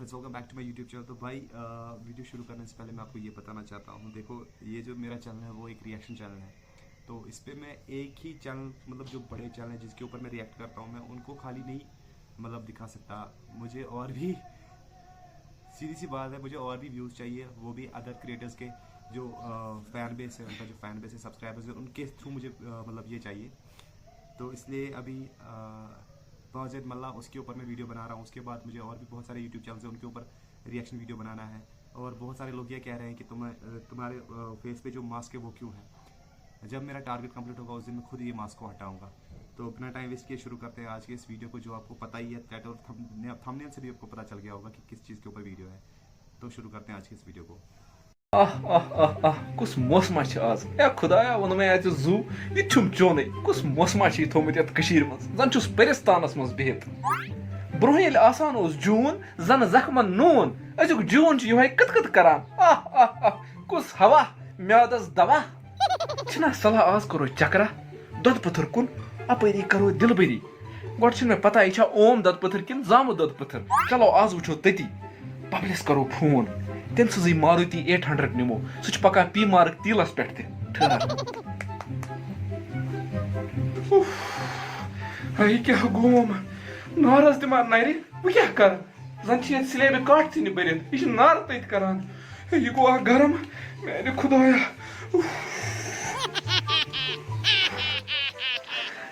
Friends, welcome back to my YouTube channel. तो भाई video शुरू करने से पहले मैं आपको ये बताना चाहता हूँ, देखो ये जो मेरा चैनल है वो एक रिएक्शन चैनल है। तो इस पर मैं एक ही चैनल, मतलब जो बड़े चैनल हैं जिसके ऊपर मैं रिएक्ट करता हूँ, मैं उनको खाली नहीं मतलब दिखा सकता। मुझे और भी सीधी सी बात है, मुझे और भी व्यूज़ चाहिए, वो भी अदर क्रिएटर्स के जो फ़ैन बेस है, उनका जो फ़ैन बेस है, सब्सक्राइबर्स है, उनके थ्रू मुझे मतलब ये चाहिए। तो इसलिए अभी प्रोजेक्ट मल्ला उसके ऊपर मैं वीडियो बना रहा हूँ। उसके बाद मुझे और भी बहुत सारे यूट्यूब चैनल हैं, उनके ऊपर रिएक्शन वीडियो बनाना है। और बहुत सारे लोग ये कह रहे हैं कि तुम्हारे फेस पे जो मास्क है वो क्यों है। जब मेरा टारगेट कंप्लीट होगा उस दिन मैं खुद ये मास्क को हटाऊंगा। तो बिना टाइम वेस्ट किए शुरू करते हैं आज के इस वीडियो को, जो आपको पता ही है, टाइटल और थंबनेल से भी आपको पता चल गया होगा कि किस चीज़ के ऊपर वीडियो है। तो शुरू करते हैं आज के इस वीडियो को। कुस मौसमा आज ए खुदाया वो मे अत जू यम चोन कुस मौसमा थोमुत ये मं जन परिस्तानस मज बिहित ब्रोह जून जन जख्मन नून अजुक जून ये कत कत करान कुस हवा म्यादस दवा छना सलाह आज करो चकरा दद पत्थर कुन अपरी करो दिलबरी गोड मे पता यह ओम दद पत्थर किन जामु दद पत्थर। चलो आज वो तती पब्लिस करो फोन तम सज मारुति 800 निमो सह पका पी मार्क तीलस पे क्या गोम नारस दिमा नारे वो क्या कर जन स्लेब काट थी बरित यह नार तथ करान यह गो गरम मैंने खुदाया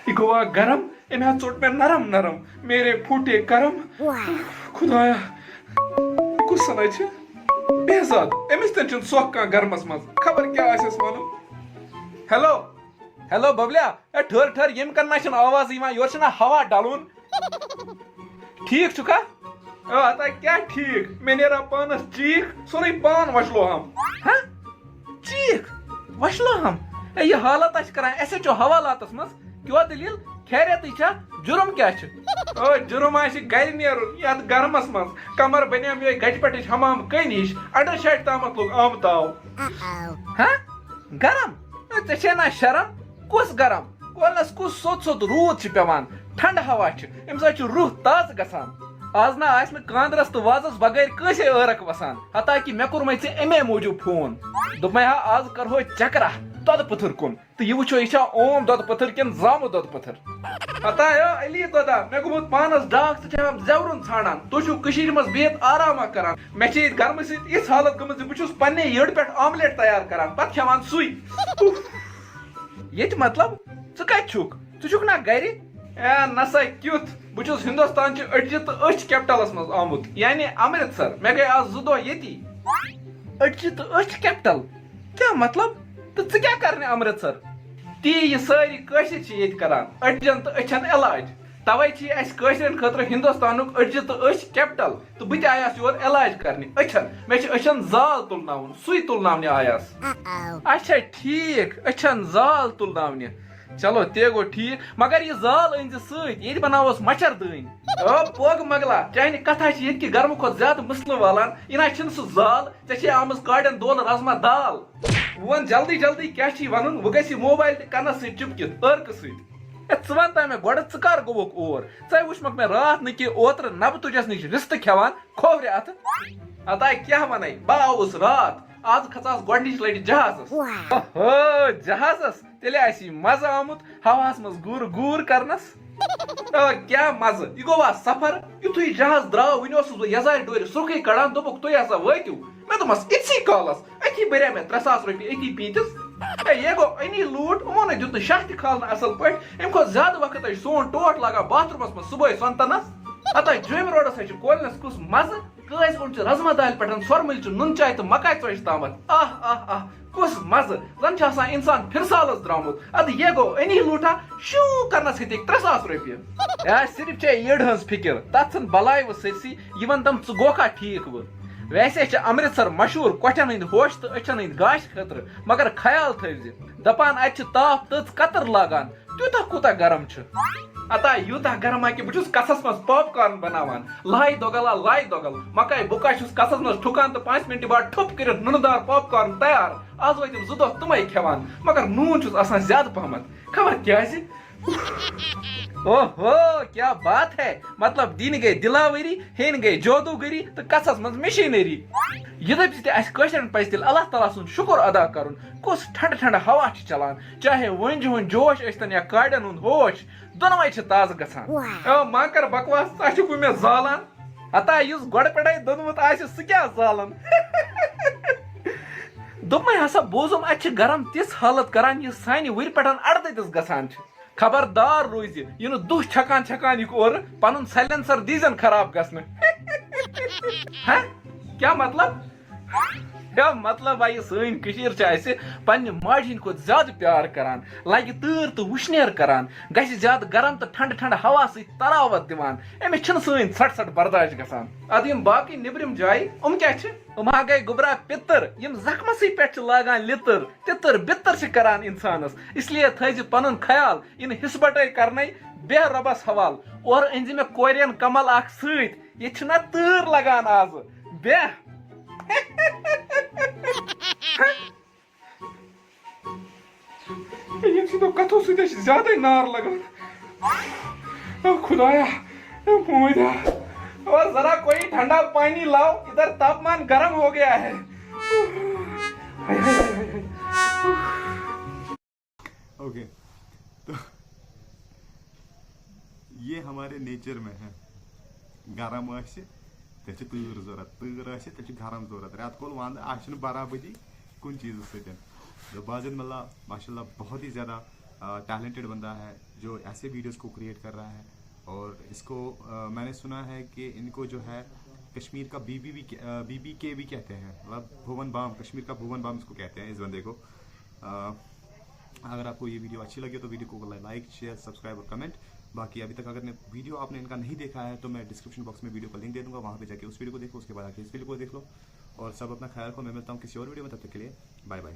यह गो गरम अमे चोट में नरम नरम मेरे फूटे करम खुदाया कुछ सना बेहजाद अमिस तन सोख कह गर्मस मज खबर क्या वन। हेलो हेलो बबलिया ए ठहर ठहर यम करना आवाज योर हवा डालून ठीक चुका अता क्या ठीक मे नेरा पानस चीख सोरे पान वशलो हम हाँ चीख वशलो हम यह हालत करान एस एच ओ हवालात मज क्या दलील खैरियत जुर्म क्या जुर्म गर नीर गर्मस मज कमर बनेम ये गट पे हमाम कन हिश अडर शर्ट तम लोग आम ताव हाँ गरम ऐ ना शरम कुस गरम कोलस कुस सोत सोत रूद पेवान ठंड हवा अम सह रूह ताज गसान आज ना आस कांद्रस तो वाजस बगैर कैसे र्क वसान हता कि मे कोर ऐ अमे मूजूब फोन दोप आज करो चकरा दद पत्थर कुन तो यह वो यह ओम दद पत्थर किन जामु दद पत्थर पता अली दोदा मे गुमुत पानस डाक तो जवरुन छाड़ान तुम मज बिहत आराम करान मे गर्म सत हालत गम बहुत पन्ने यड़ पे आमलेट तैयार करान पत खेवान सुई ये मतलब ुक ना गर ए नसा क्युत बहुत हिंदुस्तान अटजि तो अच कैपिटलस मज आमुत यानी अमृतसर मे गई आज 2 दो ये अटजि तो अच कैपिटल क्या मतलब तो क्या करने अमृतसर ती ये सारी ये करान अटजन तो अचन इलाज तवे अशरन खतर हिंदुस्तान अटजि तो अच कैपिटल तो बह आयास योर इलाज करने अचन मे अचन जाल तुलनावन सुई तुलनावने आयास अच्छा ठीक अचन जाल तुलनावने चलो ते गो ठीक मगर यह जाल अन सत बनावस मच्छरदानी पोग मगला चाहे कथा ये गर्म खुद ज्यादा मसल वालान यह सह जाल ऐ आम काड़न दोन राजमा दाल वन जल्दी जल्दी क्या वन वो गि मोबाइल कनस चिपकित अर्क वन ता मे गो कर गोवुक और वुचमक मे रात न कि ओतर नब तुझस नश रिश्त खेवान खोवरे अत अता क्या वन बह आऊस रात आज खचास गोडनिच लटि जहाजस जहाजस तेल मजा आमुत हवास मज गुर गुर करनस क्या मज यह गो सफर युथु जहाज द्राव वन यजार डोर सुर्खी कड़ान दोपुक तुम हसा वतु मे दोपस इसी कालस अथी बरिया मे 3,000 रुपये अथी पीतिस ये गो अनी लूट यमो न दुत शह तह खालना असल पे अम खो ज्यादा वक्त सोन टोट लगा बाथरूमस मज सुबह संतनस अत जुम रोडस कोलनस कुस मज कस उन रजमा दाल पे सोरमिल नुन चाय तो मकाई चोश तम आह आह आह कुस मज जन इंसान फिरसालस द्रामुत अद ये गो अनी लूटा शू करनस हेत 3,000 रुपये सिर्फ यड़ हज फिक्र तथ बलाय वो सरसी यन तम गोखा ठीक वो वैसे अमृतसर मशहूर कोठन हंद होश तो अचन हंद गाश खतर मगर ख्याल थवज दपान अत ताप तच कतर लागान त्यूता कूता गरम अता यूता गरम कि बहुत कसस मज पॉपकॉर्न बनावान लाई दोगल मकाई बुका कसस मज ठुकान तो 5 मिनट बाद ठुप कर नुनदार पॉपकॉर्न तैयार आज वत 2 दह तुम खेवान मगर नून ज्यादा पहमत खबर क्या ओहो क्या बात है, मतलब दिन गई दिलावरी, हेन गई जादूगरी तो कसस मज मशीनरी। ये पज तेल अल्लाह ताला सुन शुक्र अदा करन, कुस ठंड ठंड हवा चलान, चाहे वंज हुन जोश अस्तन या काड़न हुन होश, दोनों ताज गसान। मा कर बकवास तु मे जालान, हता युस गोड़ पे दोनमुत आसि सु क्या जालान। दोपमे हसा बोजुम अच्छे गरम तिस हालत करान ये सानि वुर पे अड़दतिस गसान। खबरदार रोज यह दुह छकान छकान यह और पन साइलेंसर दीजन खराब गसन। क्या मतलब? क्या मतलब भाई सन पन्ने माजी खुद ज्यादा प्यार करान, लगे तूर तो वुशनेर करान, गि ज्यादा गरम तो ठंड ठंड हवा सत तरावत दिवान, अमिस सन सट सट बर्दाश्त गसान। अद यम बाकी निब्रिम जाय उम हा गई गुबरा पितर यम जख्मसी पे लागान लितर तितर बितर करान इंसानस। इसलिए थज पन ख्याल इन हिस्बटे करने बे रबस हवाल और अनज मे कोरियन कमल अख सत तूर लगान आज बे। कथों ज्यादा नार लगान। खुदाया मोदा, और जरा कोई ठंडा पानी लाओ, इधर तापमान गर्म हो गया है। ओके, तो ये हमारे नेचर में है। गरम तूर जरूरत, तूर गरम जरूरत, रेत कोल वंद आज बराबरी कुन चीज़ सतन। तो बाजिद मल्ला माशाल्लाह बहुत ही ज़्यादा टैलेंटेड बंदा है जो ऐसे वीडियोस को क्रिएट कर रहा है। और इसको मैंने सुना है कि इनको जो है कश्मीर का BBK भी कहते हैं, मतलब भुवन बाम, कश्मीर का भुवन बाम इसको कहते हैं इस बंदे को। अगर आपको ये वीडियो अच्छी लगे तो वीडियो को लाइक शेयर सब्सक्राइब और कमेंट। बाकी अभी तक अगर वीडियो आपने इनका नहीं देखा है तो मैं डिस्क्रिप्शन बॉक्स में वीडियो का लिंक दे दूंगा, वहाँ पे जाके उस वीडियो को देखो, उसके बाद आके इस वीडियो को देख लो। और सब अपना ख्याल रखो, मैं मिलता हूँ किसी और वीडियो में, तब तक के लिए बाय बाय।